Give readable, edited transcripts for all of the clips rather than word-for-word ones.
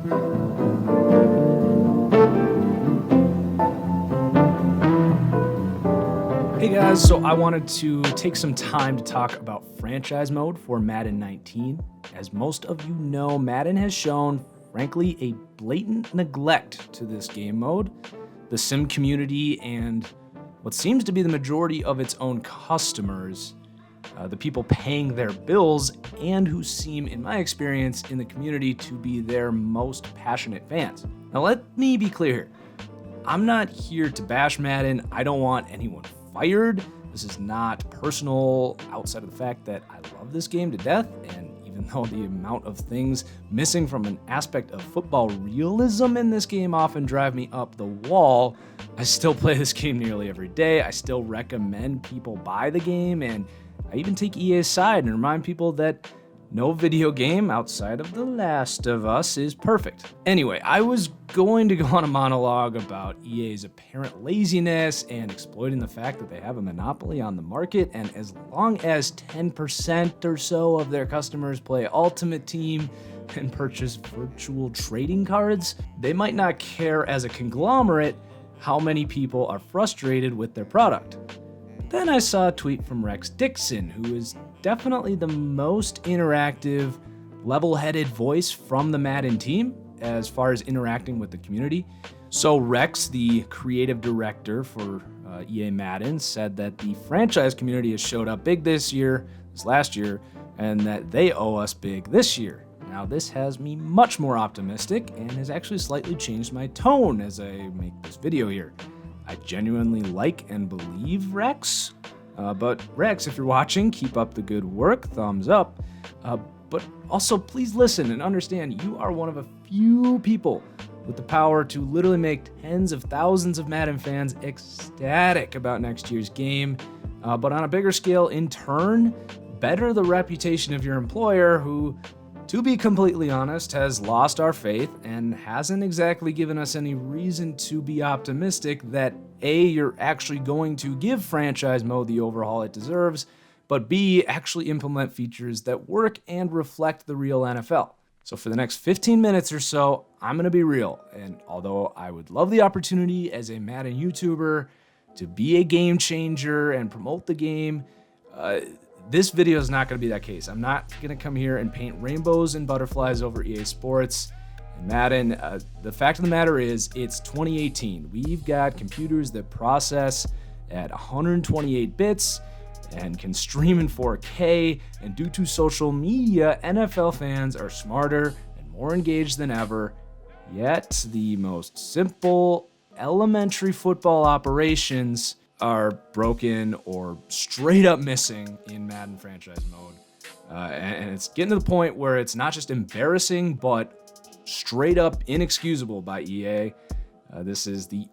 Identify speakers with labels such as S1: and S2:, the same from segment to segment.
S1: Hey guys, so I wanted to take some time to talk about franchise mode for Madden 19. As most of you know, Madden has shown, frankly, a blatant neglect to this game mode. The sim community and what seems to be the majority of its own customers, the people paying their bills, and who seem, in my experience, in the community to be their most passionate fans. Now let me be clear here. I'm not here to bash Madden. I don't want anyone fired. This is not personal outside of the fact that I love this game to death, and even though the amount of things missing from an aspect of football realism in this game often drive me up the wall, I still play this game nearly every day. I still recommend people buy the game, and I even take EA's side and remind people that no video game outside of The Last of Us is perfect. Anyway, I was going to go on a monologue about EA's apparent laziness and exploiting the fact that they have a monopoly on the market, and as long as 10% or so of their customers play Ultimate Team and purchase virtual trading cards, they might not care as a conglomerate how many people are frustrated with their product. Then I saw a tweet from Dixon, who is definitely the most interactive, level-headed voice from the Madden team as far as interacting with the community. So Rex, the creative director for EA Madden, said that the franchise community has showed up big this last year, and that they owe us big this year. Now this has me much more optimistic and has actually slightly changed my tone as I make this video here. I genuinely like and believe Rex. But Rex, if you're watching, keep up the good work, thumbs up. But also please listen and understand you are one of a few people with the power to literally make tens of thousands of Madden fans ecstatic about next year's game. But on a bigger scale, in turn, better the reputation of your employer who, to be completely honest, has lost our faith and hasn't exactly given us any reason to be optimistic that A, you're actually going to give franchise mode the overhaul it deserves, but B, actually implement features that work and reflect the real NFL. So for the next 15 minutes or so, I'm gonna be real, and although I would love the opportunity as a Madden YouTuber to be a game changer and promote the game, this video is not going to be that case. I'm not going to come here and paint rainbows and butterflies over EA Sports and Madden. The fact of the matter is, it's 2018. We've got computers that process at 128 bits and can stream in 4K, and due to social media, NFL fans are smarter and more engaged than ever, yet the most simple, elementary football operations are broken or straight up missing in Madden franchise mode. And it's getting to the point where it's not just embarrassing, but straight up inexcusable by EA. This is the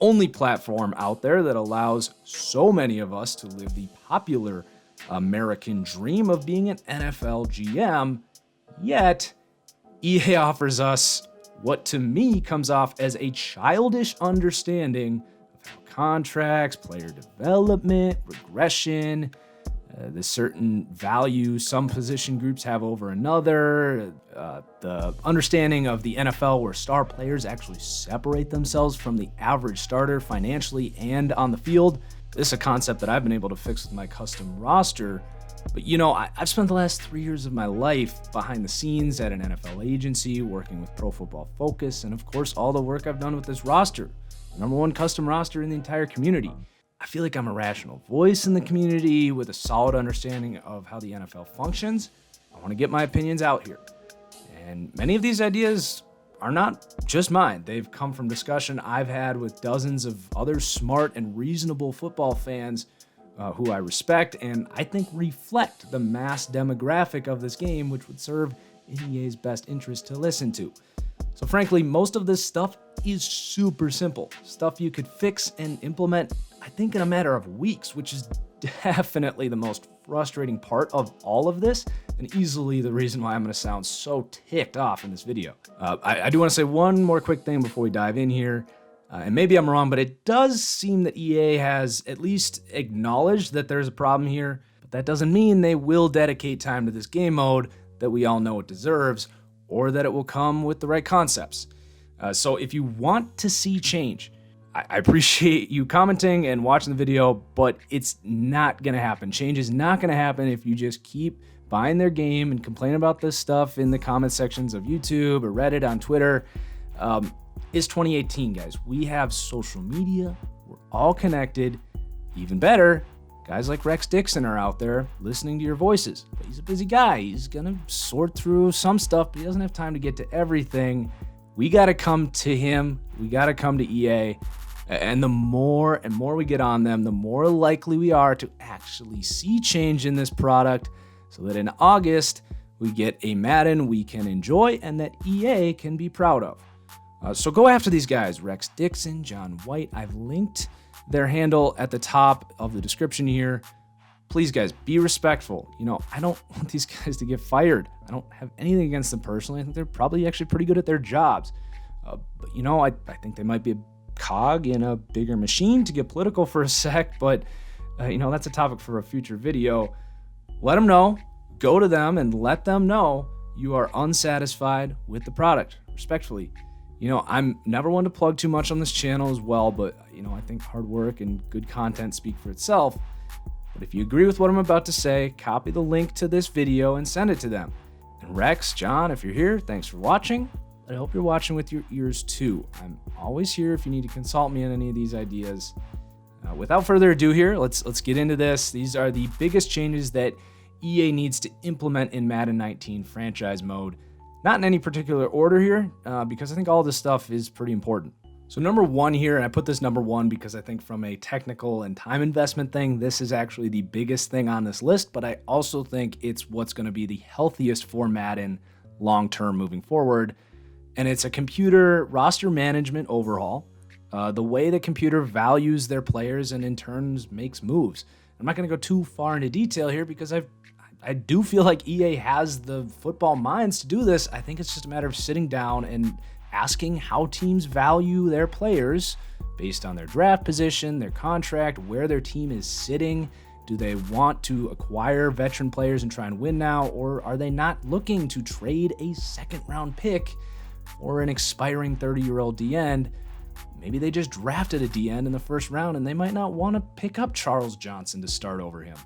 S1: only platform out there that allows so many of us to live the popular American dream of being an NFL GM, yet EA offers us what to me comes off as a childish understanding contracts, player development, regression, the certain value some position groups have over another, the understanding of the NFL where star players actually separate themselves from the average starter financially and on the field. This is a concept that I've been able to fix with my custom roster. But you know, I've spent the last 3 years of my life behind the scenes at an NFL agency, working with Pro Football Focus, and of course all the work I've done with this roster. Number one custom roster in the entire community. I feel like I'm a rational voice in the community with a solid understanding of how the NFL functions. I want to get my opinions out here. And many of these ideas are not just mine. They've come from discussion I've had with dozens of other smart and reasonable football fans who I respect and I think reflect the mass demographic of this game, which would serve in EA's best interest to listen to. So frankly, most of this stuff is super simple. Stuff you could fix and implement, I think, in a matter of weeks, which is definitely the most frustrating part of all of this, and easily the reason why I'm going to sound so ticked off in this video. I do want to say one more quick thing before we dive in here. And maybe I'm wrong, but it does seem that EA has at least acknowledged that there's a problem here, but that doesn't mean they will dedicate time to this game mode that we all know it deserves, or that it will come with the right concepts. So if you want to see change, I appreciate you commenting and watching the video, but it's not going to happen. Change is not going to happen if you just keep buying their game and complain about this stuff in the comment sections of YouTube or Reddit, on Twitter. It's 2018, guys. We have social media. We're all connected. Even better, guys like Rex Dixon are out there listening to your voices. But he's a busy guy. He's going to sort through some stuff, but he doesn't have time to get to everything. We got to come to him. We got to come to EA. And the more and more we get on them, the more likely we are to actually see change in this product, so that in August, we get a Madden we can enjoy and that EA can be proud of. So go after these guys, Rex Dixon, John White. I've linked their handle at the top of the description here. Please, guys, be respectful. I don't want these guys to get fired. I don't have anything against them personally. I think they're probably actually pretty good at their jobs. But, I think they might be a cog in a bigger machine, to get political for a sec. But, that's a topic for a future video. Let them know. Go to them and let them know you are unsatisfied with the product, respectfully. I'm never one to plug too much on this channel as well, but, I think hard work and good content speak for itself. But if you agree with what I'm about to say, copy the link to this video and send it to them. And Rex, John, if you're here, thanks for watching. I hope you're watching with your ears too. I'm always here if you need to consult me on any of these ideas. Without further ado here, let's get into this. These are the biggest changes that EA needs to implement in Madden 19 franchise mode. Not in any particular order here, because I think all this stuff is pretty important. So number one here, and I put this number one because I think from a technical and time investment thing, this is actually the biggest thing on this list, but I also think it's what's going to be the healthiest for Madden long-term moving forward. And it's a computer roster management overhaul. The way the computer values their players and in turns makes moves. I'm not going to go too far into detail here because I do feel like EA has the football minds to do this. I think it's just a matter of sitting down and asking how teams value their players based on their draft position, their contract, where their team is sitting. Do they want to acquire veteran players and try and win now, or are they not looking to trade a second-round pick or an expiring 30-year-old D-end? Maybe they just drafted a D-end in the first round and they might not want to pick up Charles Johnson to start over him.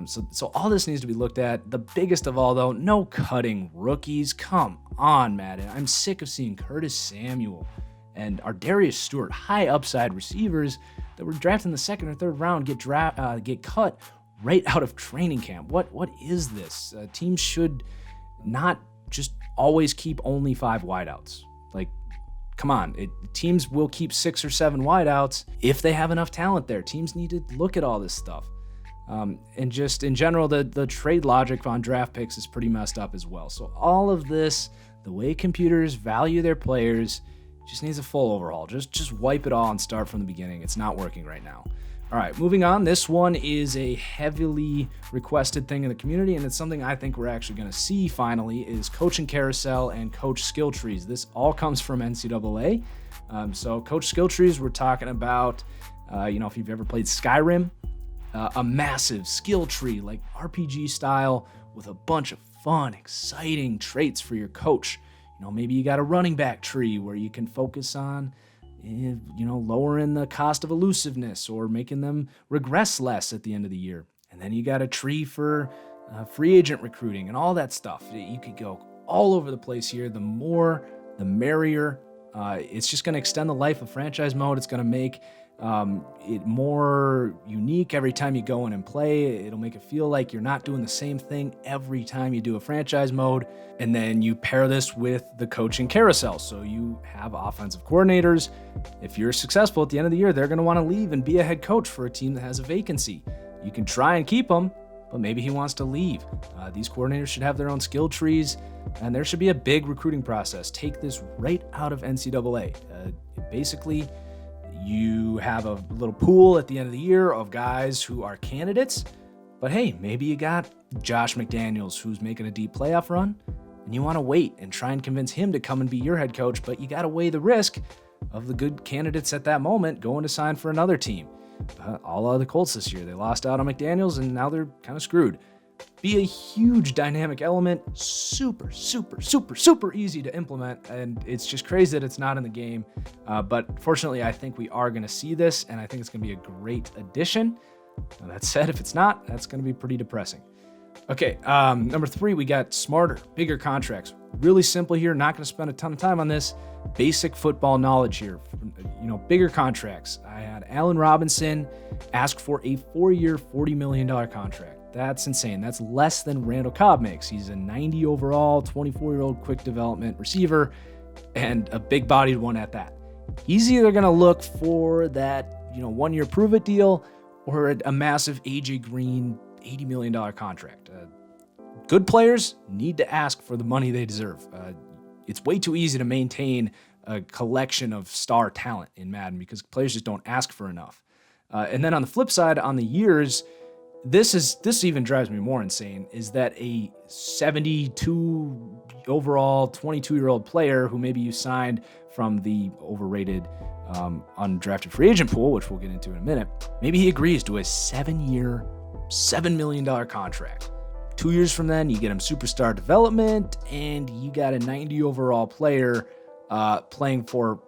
S1: So all this needs to be looked at. The biggest of all, though, no cutting rookies. Come on, Madden. I'm sick of seeing Curtis Samuel and our Darius Stewart, high upside receivers that were drafted in the second or third round, get cut right out of training camp. What is this? Teams should not just always keep only 5 wideouts. Like, come on. Teams will keep 6 or 7 wideouts if they have enough talent there. Teams need to look at all this stuff. And just in general, the trade logic on draft picks is pretty messed up as well. So all of this, the way computers value their players, just needs a full overhaul. Just wipe it all and start from the beginning. It's not working right now. All right, moving on. This one is a heavily requested thing in the community, and it's something I think we're actually going to see finally, is coaching carousel and coach skill trees. This all comes from NCAA. So coach skill trees, we're talking about, if you've ever played Skyrim, a massive skill tree, like RPG style, with a bunch of fun, exciting traits for your coach. Maybe you got a running back tree where you can focus on, lowering the cost of elusiveness or making them regress less at the end of the year. And then you got a tree for free agent recruiting and all that stuff. You could go all over the place here. The more, the merrier. It's just going to extend the life of franchise mode. It's going to make it more unique every time you go in and play. It'll make it feel like you're not doing the same thing every time you do a franchise mode. And then you pair this with the coaching carousel. So you have offensive coordinators. If you're successful at the end of the year, they're going to want to leave and be a head coach for a team that has a vacancy. You can try and keep them, but maybe he wants to leave. These coordinators should have their own skill trees, and there should be a big recruiting process. Take this right out of NCAA. Basically, you have a little pool at the end of the year of guys who are candidates, but hey, maybe you got Josh McDaniels who's making a deep playoff run, and you want to wait and try and convince him to come and be your head coach, but you got to weigh the risk of the good candidates at that moment going to sign for another team. All of the Colts this year, they lost out on McDaniels, and now they're kind of screwed. be a huge dynamic element, super easy to implement, and it's just crazy that it's not in the game. But fortunately, I think we are going to see this, and I think it's going to be a great addition. Now, that said, if it's not, that's going to be pretty depressing. Okay, number 3, we got smarter, bigger contracts. Really simple here, not going to spend a ton of time on this. Basic football knowledge here. Bigger contracts. I had Allen Robinson ask for a 4-year, $40 million contract. That's insane. That's less than Randall Cobb makes. He's a 90 overall, 24-year-old quick development receiver, and a big-bodied one at that. He's either going to look for that, 1-year prove-it deal or a massive AJ Green $80 million contract. Good players need to ask for the money they deserve. It's way too easy to maintain a collection of star talent in Madden because players just don't ask for enough. And then on the flip side, on the years, this even drives me more insane, is that a 72 overall 22-year-old player who maybe you signed from the overrated undrafted free agent pool, which we'll get into in a minute, maybe he agrees to a 7-year, $7 million contract. 2 years from then, you get him superstar development, and you got a 90 overall player playing for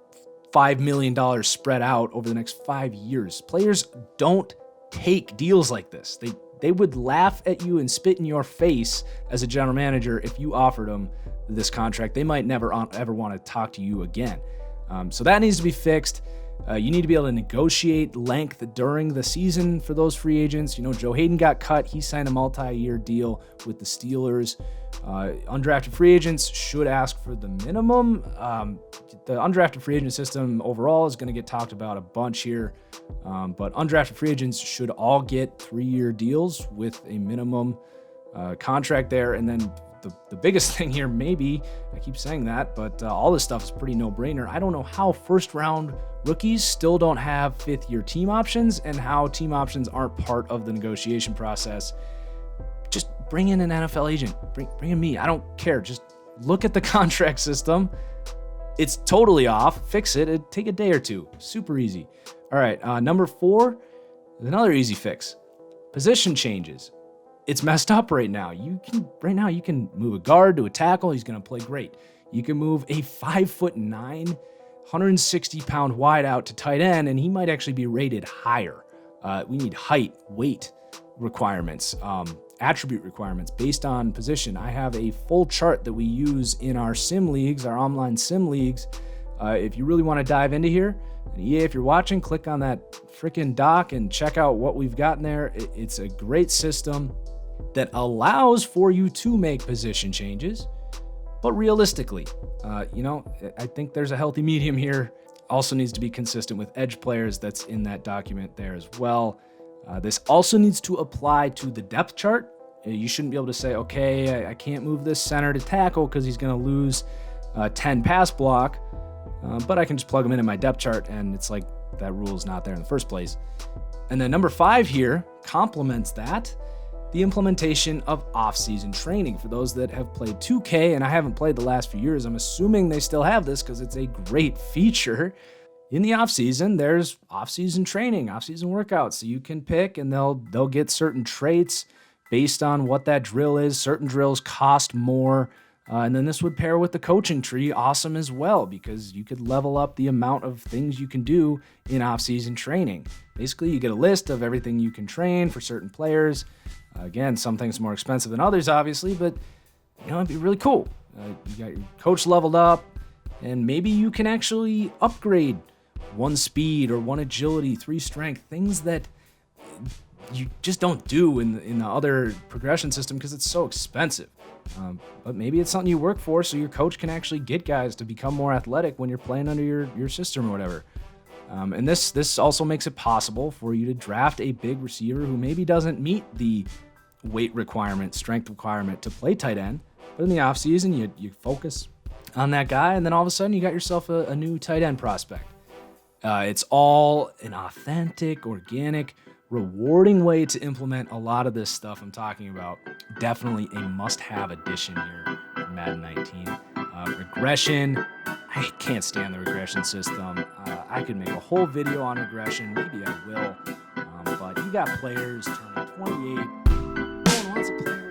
S1: $5 million spread out over the next 5 years. Players don't take deals like this. They would laugh at you and spit in your face as a general manager if you offered them this contract. They might never ever want to talk to you again. So that needs to be fixed. You need to be able to negotiate length during the season for those free agents. Joe Hayden got cut. He signed a multi-year deal with the Steelers. Undrafted free agents should ask for the minimum. The undrafted free agent system overall is going to get talked about a bunch here. But undrafted free agents should all get 3-year deals with a minimum contract there. And then the biggest thing here, maybe, I keep saying that, but all this stuff is pretty no-brainer. I don't know how first-round rookies still don't have 5th-year team options and how team options aren't part of the negotiation process. Just bring in an NFL agent. Bring in me. I don't care. Just look at the contract system. It's totally off. Fix it. It'd take a day or two. Super easy. All right, number 4 is another easy fix. Position changes. It's messed up right now. You can move a guard to a tackle. He's going to play great. You can move a 5'9", 160-pound wideout to tight end, and he might actually be rated higher. We need height, weight requirements, attribute requirements based on position. I have a full chart that we use in our sim leagues, our online sim leagues. If you really want to dive into here, and EA, if you're watching, click on that freaking doc and check out what we've got in there. It's a great system that allows for you to make position changes, but realistically, I think there's a healthy medium here. Also needs to be consistent with edge players. That's in that document there as well. This also needs to apply to the depth chart. You shouldn't be able to say, okay, I can't move this center to tackle because he's going to lose 10 pass block, but I can just plug him in my depth chart, and it's like that rule is not there in the first place. And then number 5 here complements that. The implementation of off-season training. For those that have played 2K, and I haven't played the last few years, I'm assuming they still have this because it's a great feature. In the off-season, there's off-season training, off-season workouts. So you can pick, and they'll get certain traits based on what that drill is. Certain drills cost more. And then this would pair with the coaching tree, awesome as well, because you could level up the amount of things you can do in off-season training. Basically, you get a list of everything you can train for certain players. Again, some things more expensive than others, obviously, but it'd be really cool. You got your coach leveled up, and maybe you can actually upgrade 1 speed or 1 agility, 3 strength, things that you just don't do in the other progression system because it's so expensive. But maybe it's something you work for, so your coach can actually get guys to become more athletic when you're playing under your system or whatever. And this also makes it possible for you to draft a big receiver who maybe doesn't meet the weight requirement, strength requirement to play tight end, but in the offseason, you focus on that guy, and then all of a sudden you got yourself a new tight end prospect. It's all an authentic, organic, rewarding way to implement a lot of this stuff I'm talking about. Definitely a must-have addition here for Madden 19. Regression, I can't stand the regression system. I could make a whole video on regression. Maybe I will. But you got players turning 28. No one wants a player